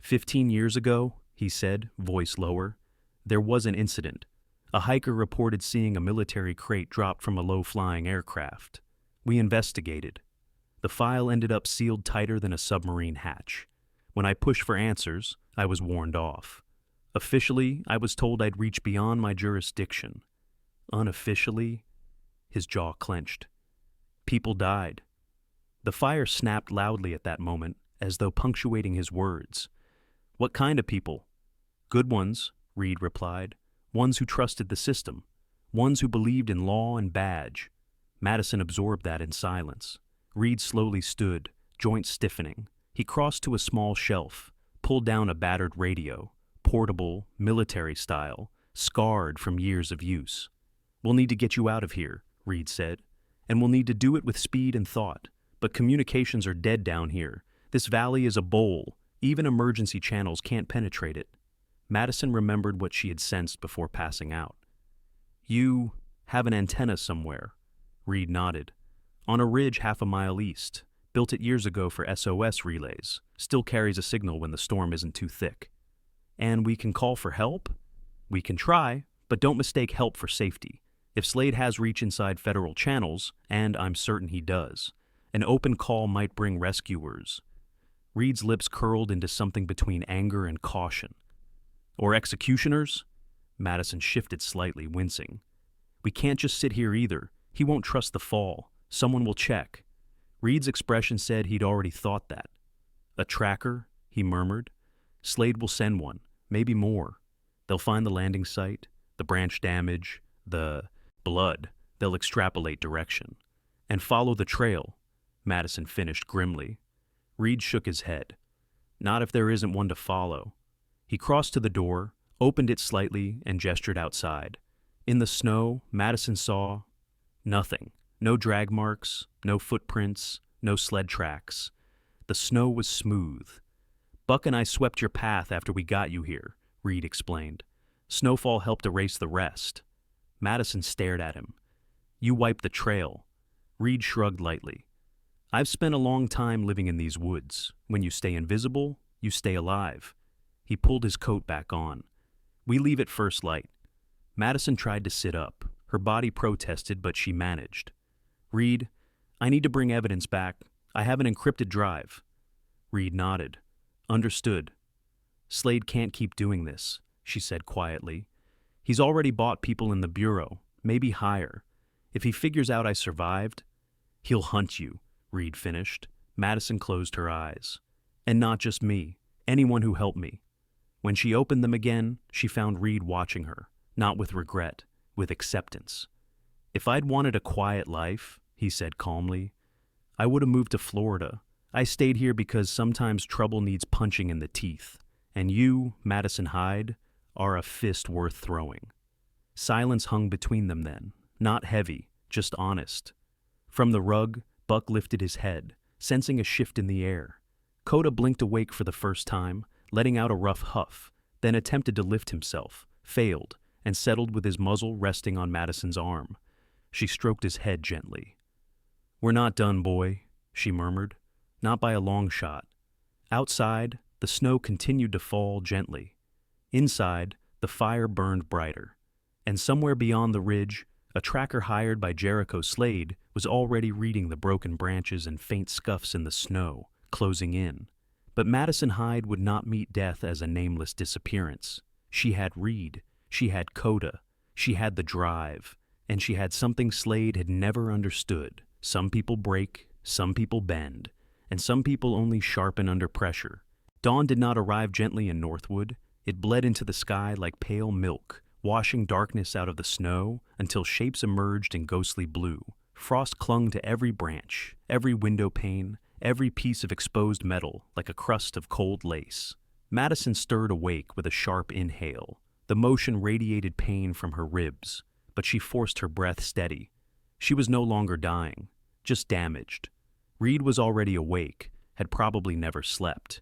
15 years ago," he said, voice lower, "there was an incident. A hiker reported seeing a military crate dropped from a low-flying aircraft. We investigated. The file ended up sealed tighter than a submarine hatch. When I pushed for answers, I was warned off. Officially, I was told I'd reach beyond my jurisdiction. Unofficially," his jaw clenched, "people died." The fire snapped loudly at that moment, as though punctuating his words. "What kind of people?" "Good ones," Reed replied. "Ones who trusted the system. Ones who believed in law and badge." Madison absorbed that in silence. Reed slowly stood, joints stiffening. He crossed to a small shelf, pulled down a battered radio, portable, military style, scarred from years of use. "We'll need to get you out of here," Reed said. "And we'll need to do it with speed and thought. But communications are dead down here. This valley is a bowl. Even emergency channels can't penetrate it." Madison remembered what she had sensed before passing out. "You have an antenna somewhere." Reed nodded. "On a ridge 1/2 mile east. Built it years ago for SOS relays. Still carries a signal when the storm isn't too thick." "And we can call for help?" "We can try, but don't mistake help for safety. If Slade has reach inside federal channels, and I'm certain he does, an open call might bring rescuers." Reed's lips curled into something between anger and caution. "Or executioners?" Madison shifted slightly, wincing. "We can't just sit here either. He won't trust the fall. Someone will check." Reed's expression said he'd already thought that. "A tracker?" he murmured. "Slade will send one, maybe more. They'll find the landing site, the branch damage, the blood. They'll extrapolate direction. And follow the trail," Madison finished grimly. Reed shook his head. "Not if there isn't one to follow." He crossed to the door, opened it slightly, and gestured outside. In the snow, Madison saw nothing. No drag marks, no footprints, no sled tracks. The snow was smooth. Buck and I swept your path after we got you here, Reed explained. Snowfall helped erase the rest. Madison stared at him. You wiped the trail. Reed shrugged lightly. I've spent a long time living in these woods. When you stay invisible, you stay alive. He pulled his coat back on. We leave at first light. Madison tried to sit up. Her body protested, but she managed. Reed, I need to bring evidence back. I have an encrypted drive. Reed nodded. Understood. Slade can't keep doing this, she said quietly. He's already bought people in the Bureau, maybe higher. If he figures out I survived, he'll hunt you, Reed finished. Madison closed her eyes. And not just me, anyone who helped me. When she opened them again, she found Reed watching her, not with regret, with acceptance. If I'd wanted a quiet life, he said calmly, I would have moved to Florida. I stayed here because sometimes trouble needs punching in the teeth. And you, Madison Hyde, are a fist worth throwing. Silence hung between them then, not heavy, just honest. From the rug, Buck lifted his head, sensing a shift in the air. Coda blinked awake for the first time, letting out a rough huff, then attempted to lift himself, failed, and settled with his muzzle resting on Madison's arm. She stroked his head gently. We're not done, boy, she murmured. Not by a long shot. Outside, the snow continued to fall gently. Inside, the fire burned brighter. And somewhere beyond the ridge, a tracker hired by Jericho Slade was already reading the broken branches and faint scuffs in the snow, closing in. But Madison Hyde would not meet death as a nameless disappearance. She had Reed, she had Coda, she had the drive, and she had something Slade had never understood. Some people break, some people bend, and some people only sharpen under pressure. Dawn did not arrive gently in Northwood. It bled into the sky like pale milk, washing darkness out of the snow until shapes emerged in ghostly blue. Frost clung to every branch, every window pane, every piece of exposed metal like a crust of cold lace. Madison stirred awake with a sharp inhale. The motion radiated pain from her ribs, but she forced her breath steady. She was no longer dying, just damaged. Reed was already awake, had probably never slept.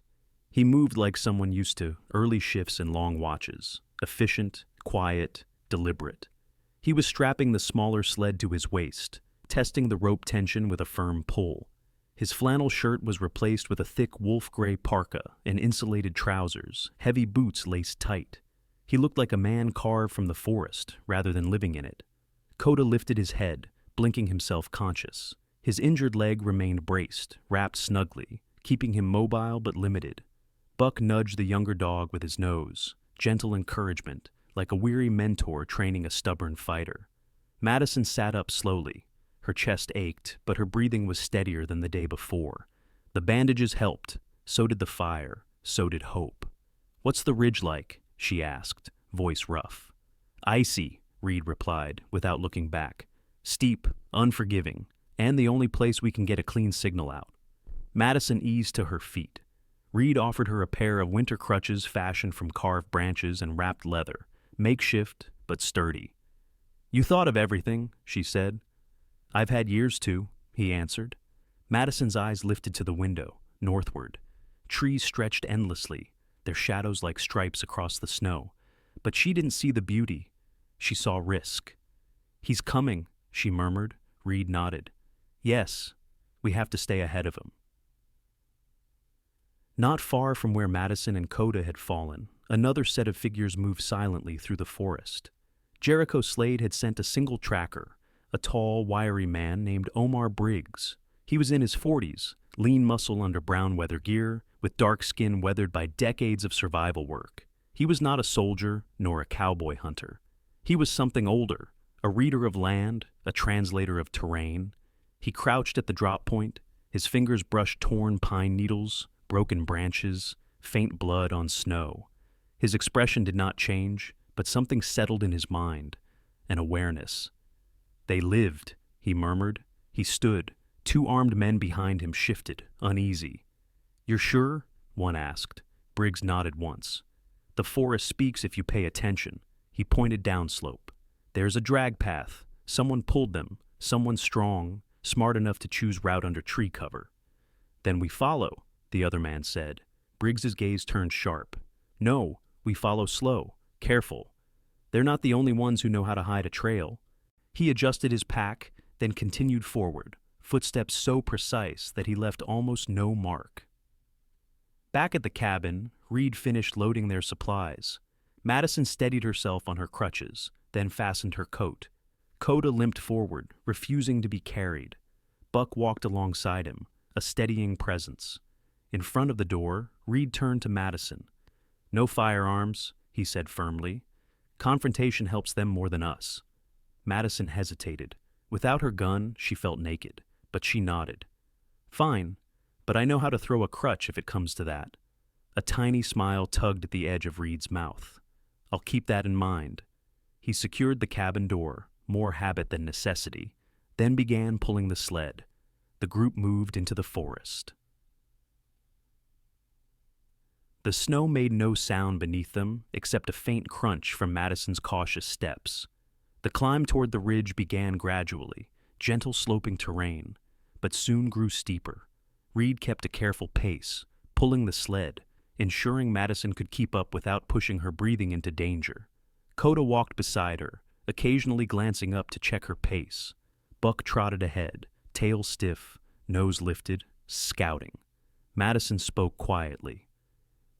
He moved like someone used to early shifts and long watches, efficient, quiet, deliberate. He was strapping the smaller sled to his waist, testing the rope tension with a firm pull. His flannel shirt was replaced with a thick wolf-gray parka and insulated trousers, heavy boots laced tight. He looked like a man carved from the forest rather than living in it. Coda lifted his head, blinking himself conscious. His injured leg remained braced, wrapped snugly, keeping him mobile but limited. Buck nudged the younger dog with his nose, gentle encouragement, like a weary mentor training a stubborn fighter. Madison sat up slowly. Her chest ached, but her breathing was steadier than the day before. The bandages helped, so did the fire, so did hope. What's the ridge like? She asked, voice rough. Icy, Reed replied, without looking back. Steep, unforgiving, and the only place we can get a clean signal out. Madison eased to her feet. Reed offered her a pair of winter crutches fashioned from carved branches and wrapped leather, makeshift but sturdy. You thought of everything, she said. I've had years to, he answered. Madison's eyes lifted to the window, northward. Trees stretched endlessly, their shadows like stripes across the snow. But she didn't see the beauty. She saw risk. He's coming, she murmured. Reed nodded. Yes, we have to stay ahead of him. Not far from where Madison and Coda had fallen, another set of figures moved silently through the forest. Jericho Slade had sent a single tracker, a tall, wiry man named Omar Briggs. He was in his 40s, lean muscle under brown weather gear, with dark skin weathered by decades of survival work. He was not a soldier nor a cowboy hunter. He was something older, a reader of land, a translator of terrain. He crouched at the drop point, his fingers brushed torn pine needles, broken branches, faint blood on snow. His expression did not change, but something settled in his mind, an awareness. They lived, he murmured. He stood. Two armed men behind him shifted, uneasy. You're sure? One asked. Briggs nodded once. The forest speaks if you pay attention. He pointed downslope. There's a drag path. Someone pulled them, someone strong, smart enough to choose route under tree cover. Then we follow, the other man said. Briggs's gaze turned sharp. No, we follow slow, careful. They're not the only ones who know how to hide a trail. He adjusted his pack, then continued forward, footsteps so precise that he left almost no mark. Back at the cabin, Reed finished loading their supplies. Madison steadied herself on her crutches, then fastened her coat. Coda limped forward, refusing to be carried. Buck walked alongside him, a steadying presence. In front of the door, Reed turned to Madison. "No firearms," he said firmly. "Confrontation helps them more than us." Madison hesitated. Without her gun, she felt naked, but she nodded. "Fine, but I know how to throw a crutch if it comes to that." A tiny smile tugged at the edge of Reed's mouth. "I'll keep that in mind." He secured the cabin door, more habit than necessity, then began pulling the sled. The group moved into the forest. The snow made no sound beneath them except a faint crunch from Madison's cautious steps. The climb toward the ridge began gradually, gentle sloping terrain, but soon grew steeper. Reed kept a careful pace, pulling the sled, ensuring Madison could keep up without pushing her breathing into danger. Coda walked beside her, occasionally glancing up to check her pace. Buck trotted ahead, tail stiff, nose lifted, scouting. Madison spoke quietly.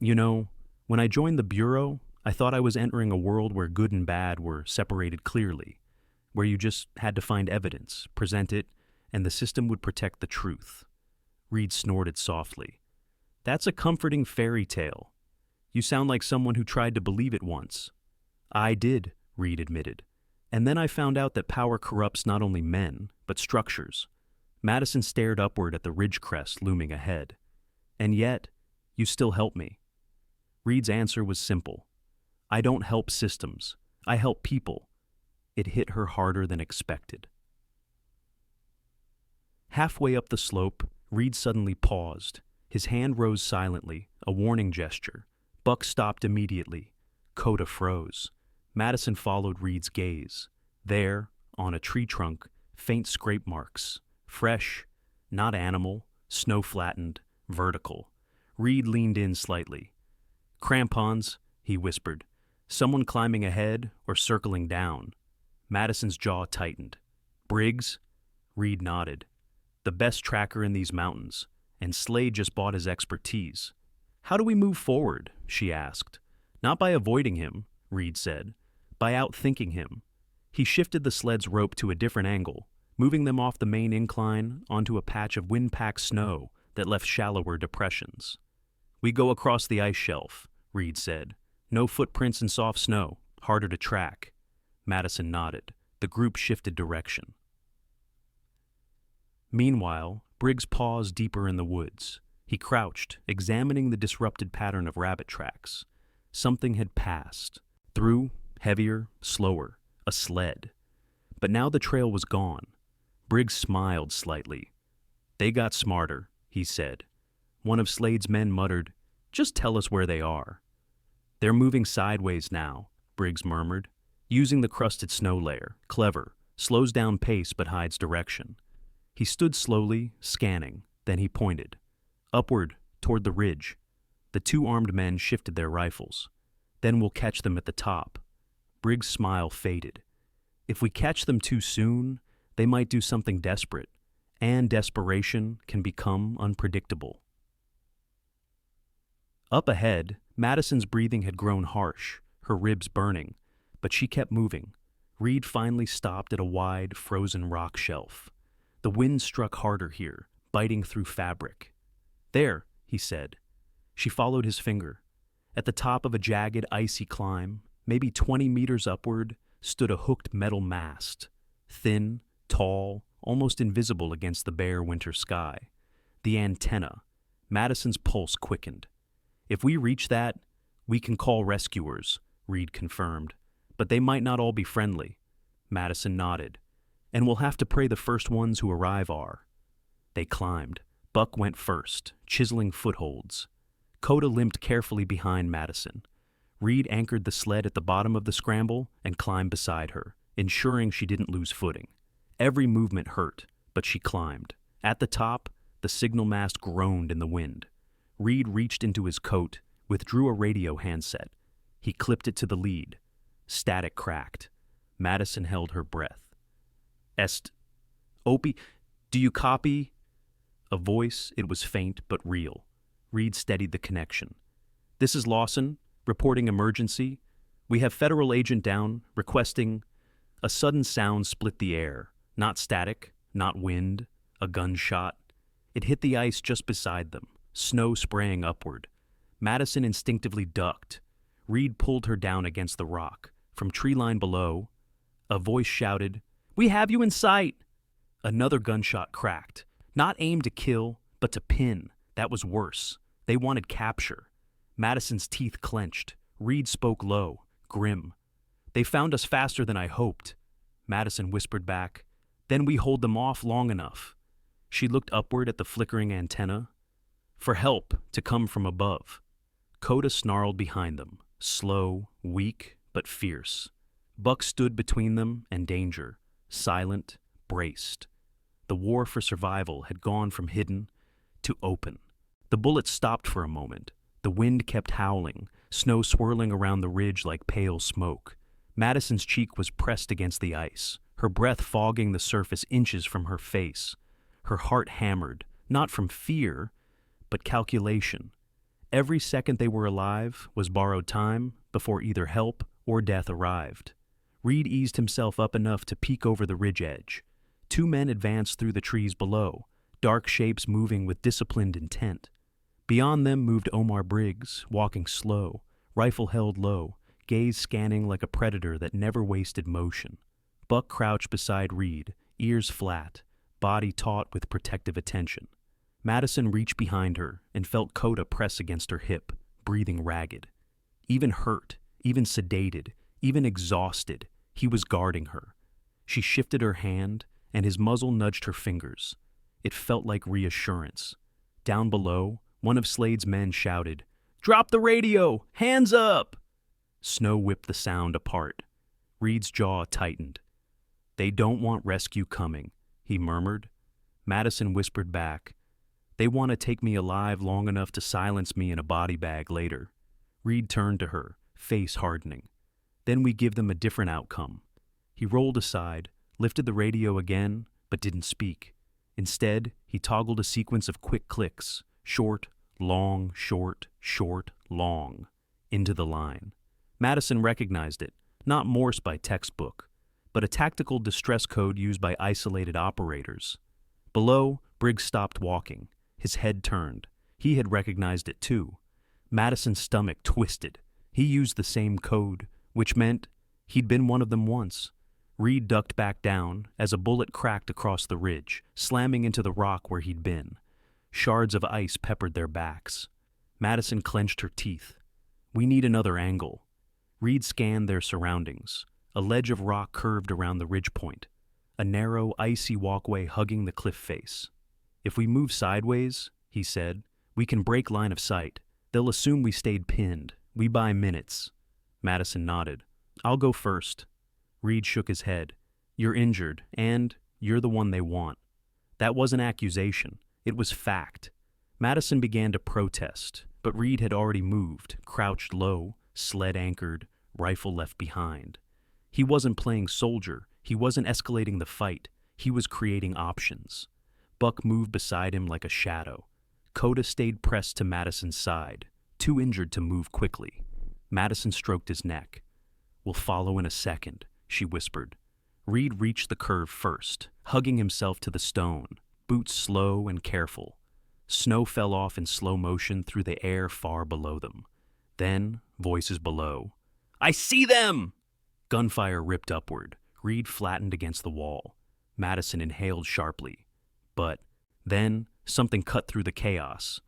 "You know, when I joined the Bureau, I thought I was entering a world where good and bad were separated clearly, where you just had to find evidence, present it, and the system would protect the truth." Reed snorted softly. "That's a comforting fairy tale. You sound like someone who tried to believe it once." "I did," Reed admitted. "And then I found out that power corrupts not only men, but structures." Madison stared upward at the ridge crest looming ahead. "And yet, you still help me." Reed's answer was simple. "I don't help systems. I help people." It hit her harder than expected. Halfway up the slope, Reed suddenly paused. His hand rose silently, a warning gesture. Buck stopped immediately. Coda froze. Madison followed Reed's gaze. There, on a tree trunk, faint scrape marks. Fresh, not animal, snow-flattened, vertical. Reed leaned in slightly. "Crampons," he whispered. "Someone climbing ahead or circling down." Madison's jaw tightened. "Briggs?" Reed nodded. "The best tracker in these mountains, and Slade just bought his expertise." "How do we move forward?" she asked. "Not by avoiding him," Reed said. "By outthinking him." He shifted the sled's rope to a different angle, moving them off the main incline onto a patch of wind-packed snow that left shallower depressions. "We go across the ice shelf," Reed said. "No footprints in soft snow, harder to track." Madison nodded. The group shifted direction. Meanwhile, Briggs paused deeper in the woods. He crouched, examining the disrupted pattern of rabbit tracks. Something had passed. Through, heavier, slower, a sled. But now the trail was gone. Briggs smiled slightly. "They got smarter," he said. One of Slade's men muttered, "Just tell us where they are." "They're moving sideways now," Briggs murmured. "Using the crusted snow layer. Clever. Slows down pace but hides direction." He stood slowly, scanning. Then he pointed. "Upward, toward the ridge." The two armed men shifted their rifles. "Then we'll catch them at the top." Briggs' smile faded. "If we catch them too soon, they might do something desperate, and desperation can become unpredictable." Up ahead, Madison's breathing had grown harsh, her ribs burning, but she kept moving. Reed finally stopped at a wide, frozen rock shelf. The wind struck harder here, biting through fabric. "There," he said. She followed his finger. At the top of a jagged, icy climb, maybe 20 meters upward, stood a hooked metal mast. Thin, tall, almost invisible against the bare winter sky. The antenna. Madison's pulse quickened. "If we reach that, we can call rescuers," Reed confirmed. "But they might not all be friendly." Madison nodded. "And we'll have to pray the first ones who arrive are." They climbed. Buck went first, chiseling footholds. Coda limped carefully behind Madison. Reed anchored the sled at the bottom of the scramble and climbed beside her, ensuring she didn't lose footing. Every movement hurt, but she climbed. At the top, the signal mast groaned in the wind. Reed reached into his coat, withdrew a radio handset. He clipped it to the lead. Static cracked. Madison held her breath. Opie, do you copy? A voice, it was faint but real. Reed steadied the connection. This is Lawson, reporting emergency. We have federal agent down, requesting... A sudden sound split the air. Not static, not wind, a gunshot. It hit the ice just beside them, snow spraying upward. Madison instinctively ducked. Reed pulled her down against the rock. From tree line below, a voice shouted, "We have you in sight!" Another gunshot cracked. Not aimed to kill, but to pin. That was worse. They wanted capture. Madison's teeth clenched. Reed spoke low, grim. "They found us faster than I hoped." Madison whispered back, "Then we hold them off long enough." She looked upward at the flickering antenna. For help to come from above. Coda snarled behind them, slow, weak, but fierce. Buck stood between them and danger, silent, braced. The war for survival had gone from hidden to open. The bullets stopped for a moment. The wind kept howling, snow swirling around the ridge like pale smoke. Madison's cheek was pressed against the ice, her breath fogging the surface inches from her face. Her heart hammered, not from fear, but calculation. Every second they were alive was borrowed time before either help or death arrived. Reed eased himself up enough to peek over the ridge edge. Two men advanced through the trees below, dark shapes moving with disciplined intent. Beyond them moved Omar Briggs, walking slow, rifle held low, gaze scanning like a predator that never wasted motion. Buck crouched beside Reed, ears flat, body taut with protective attention. Madison reached behind her and felt Coda press against her hip, breathing ragged. Even hurt, even sedated, even exhausted, he was guarding her. She shifted her hand, and his muzzle nudged her fingers. It felt like reassurance. Down below, one of Slade's men shouted, "Drop the radio! Hands up!" Snow whipped the sound apart. Reed's jaw tightened. "They don't want rescue coming," he murmured. Madison whispered back, "They want to take me alive long enough to silence me in a body bag later." Reed turned to her, face hardening. "Then we give them a different outcome." He rolled aside, lifted the radio again, but didn't speak. Instead, he toggled a sequence of quick clicks, short, long, short, short, long, into the line. Madison recognized it, not Morse by textbook, but a tactical distress code used by isolated operators. Below, Briggs stopped walking, his head turned. He had recognized it too. Madison's stomach twisted. He used the same code, which meant he'd been one of them once. Reed ducked back down as a bullet cracked across the ridge, slamming into the rock where he'd been. Shards of ice peppered their backs. Madison clenched her teeth. "We need another angle." Reed scanned their surroundings. A ledge of rock curved around the ridge point, a narrow, icy walkway hugging the cliff face. "If we move sideways," he said, "we can break line of sight. They'll assume we stayed pinned. We buy minutes." Madison nodded. "I'll go first." Reed shook his head. "You're injured, and you're the one they want." That wasn't accusation. It was fact. Madison began to protest, but Reed had already moved, crouched low, sled anchored, rifle left behind. He wasn't playing soldier. He wasn't escalating the fight. He was creating options. Buck moved beside him like a shadow. Coda stayed pressed to Madison's side, too injured to move quickly. Madison stroked his neck. "We'll follow in a second," she whispered. Reed reached the curve first, hugging himself to the stone, boots slow and careful. Snow fell off in slow motion through the air far below them. Then, voices below. "I see them!" Gunfire ripped upward. Reed flattened against the wall. Madison inhaled sharply. But then, something cut through the chaos.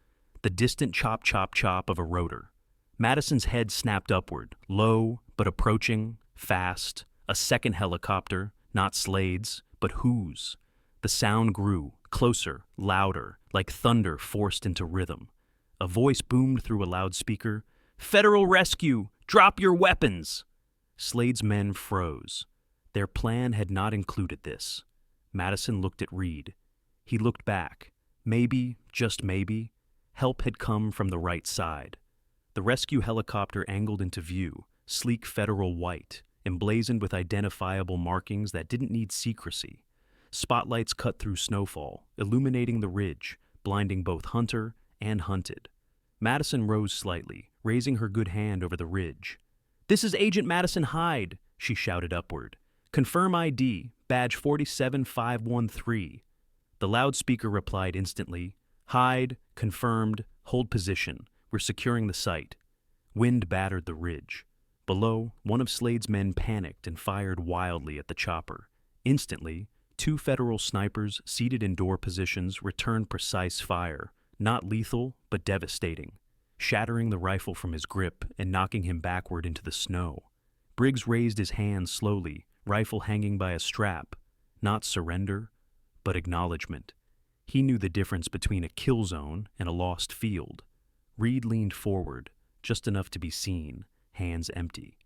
The distant chop, chop, chop of a rotor. Madison's head snapped upward, low, but approaching, fast. A second helicopter, not Slade's, but whose? The sound grew, closer, louder, like thunder forced into rhythm. A voice boomed through a loudspeaker. "Federal rescue! Drop your weapons!" Slade's men froze. Their plan had not included this. Madison looked at Reed. He looked back. Maybe, just maybe, Help had come from the right side. The rescue helicopter angled into view, sleek federal white, emblazoned with identifiable markings that didn't need secrecy. Spotlights cut through snowfall, illuminating the ridge, blinding both hunter and hunted. Madison rose slightly, raising her good hand over the ridge. "This is Agent Madison Hyde," she shouted upward. "Confirm ID, badge 47513. The loudspeaker replied instantly, "Hyde, confirmed, hold position. We're securing the site." Wind battered the ridge. Below, one of Slade's men panicked and fired wildly at the chopper. Instantly, two federal snipers seated in door positions returned precise fire, not lethal, but devastating, shattering the rifle from his grip and knocking him backward into the snow. Briggs raised his hand slowly, rifle hanging by a strap, not surrender, but acknowledgement. He knew the difference between a kill zone and a lost field. Reed leaned forward, just enough to be seen, hands empty.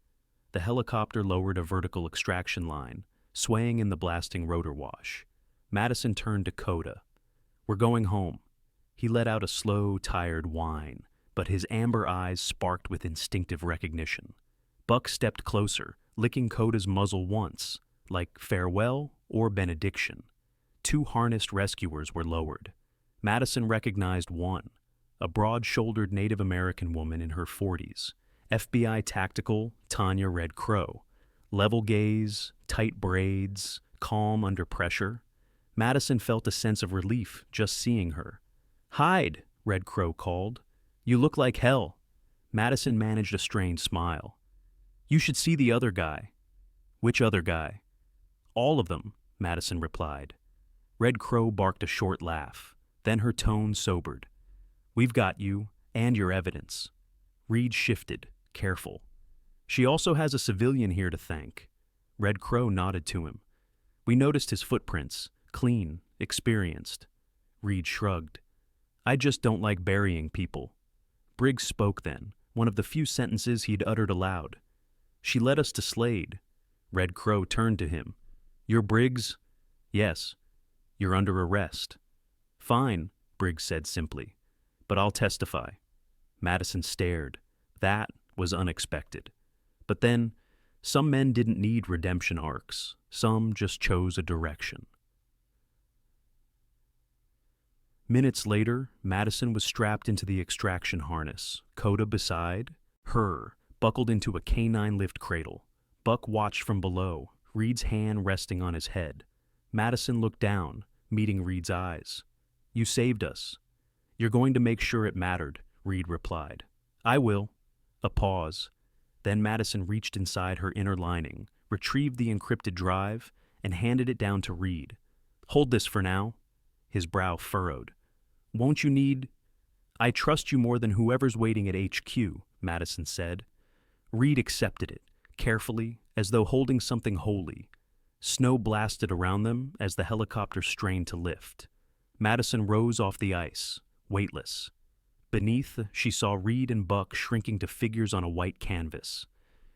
The helicopter lowered a vertical extraction line, swaying in the blasting rotor wash. Madison turned to Coda. "We're going home." He let out a slow, tired whine, but his amber eyes sparked with instinctive recognition. Buck stepped closer, licking Coda's muzzle once, like farewell or benediction. Two harnessed rescuers were lowered. Madison recognized one, a broad-shouldered Native American woman in her 40s, FBI tactical Tanya Red Crow. Level gaze, tight braids, calm under pressure. Madison felt a sense of relief just seeing her. "Hyde," Red Crow called. "You look like hell." Madison managed a strained smile. "You should see the other guy." "Which other guy?" "All of them," Madison replied. Red Crow barked a short laugh. Then her tone sobered. "We've got you, and your evidence." Reed shifted, careful. "She also has a civilian here to thank." Red Crow nodded to him. "We noticed his footprints, clean, experienced." Reed shrugged. "I just don't like burying people." Briggs spoke then, one of the few sentences he'd uttered aloud. "She led us to Slade." Red Crow turned to him. "You're Briggs?" "Yes." "You're under arrest." "Fine," Briggs said simply. "But I'll testify." Madison stared. That was unexpected. But then, some men didn't need redemption arcs. Some just chose a direction. Minutes later, Madison was strapped into the extraction harness, Coda beside her, buckled into a canine lift cradle. Buck watched from below, Reed's hand resting on his head. Madison looked down, meeting Reed's eyes. "You saved us." "You're going to make sure it mattered," Reed replied. "I will." A pause. Then Madison reached inside her inner lining, retrieved the encrypted drive, and handed it down to Reed. "Hold this for now." His brow furrowed. "Won't you need—" "I trust you more than whoever's waiting at HQ," Madison said. Reed accepted it, carefully, as though holding something holy. Snow blasted around them as the helicopter strained to lift. Madison rose off the ice, weightless. Beneath, she saw Reed and Buck shrinking to figures on a white canvas.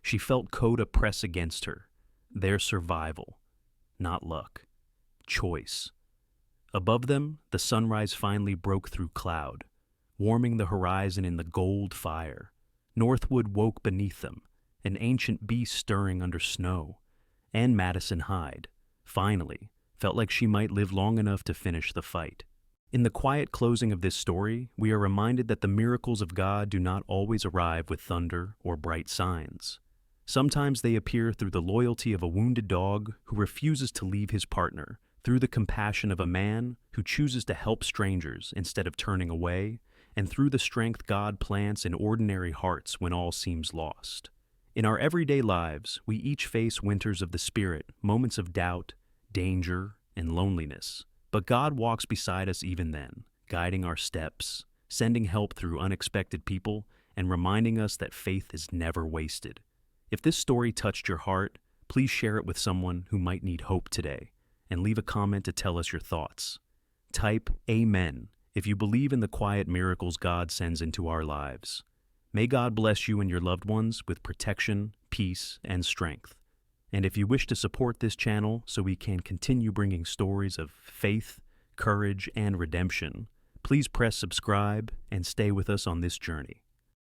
She felt Coda press against her. Their survival. Not luck. Choice. Above them, the sunrise finally broke through cloud, warming the horizon in the gold fire. Northwood woke beneath them, an ancient beast stirring under snow. And Madison Hyde, finally, felt like she might live long enough to finish the fight. In the quiet closing of this story, we are reminded that the miracles of God do not always arrive with thunder or bright signs. Sometimes they appear through the loyalty of a wounded dog who refuses to leave his partner, through the compassion of a man who chooses to help strangers instead of turning away, and through the strength God plants in ordinary hearts when all seems lost. In our everyday lives, we each face winters of the spirit, moments of doubt, danger, and loneliness. But God walks beside us even then, guiding our steps, sending help through unexpected people, and reminding us that faith is never wasted. If this story touched your heart, please share it with someone who might need hope today, and leave a comment to tell us your thoughts. Type Amen if you believe in the quiet miracles God sends into our lives. May God bless you and your loved ones with protection, peace, and strength. And if you wish to support this channel so we can continue bringing stories of faith, courage, and redemption, Please press subscribe and stay with us on this journey.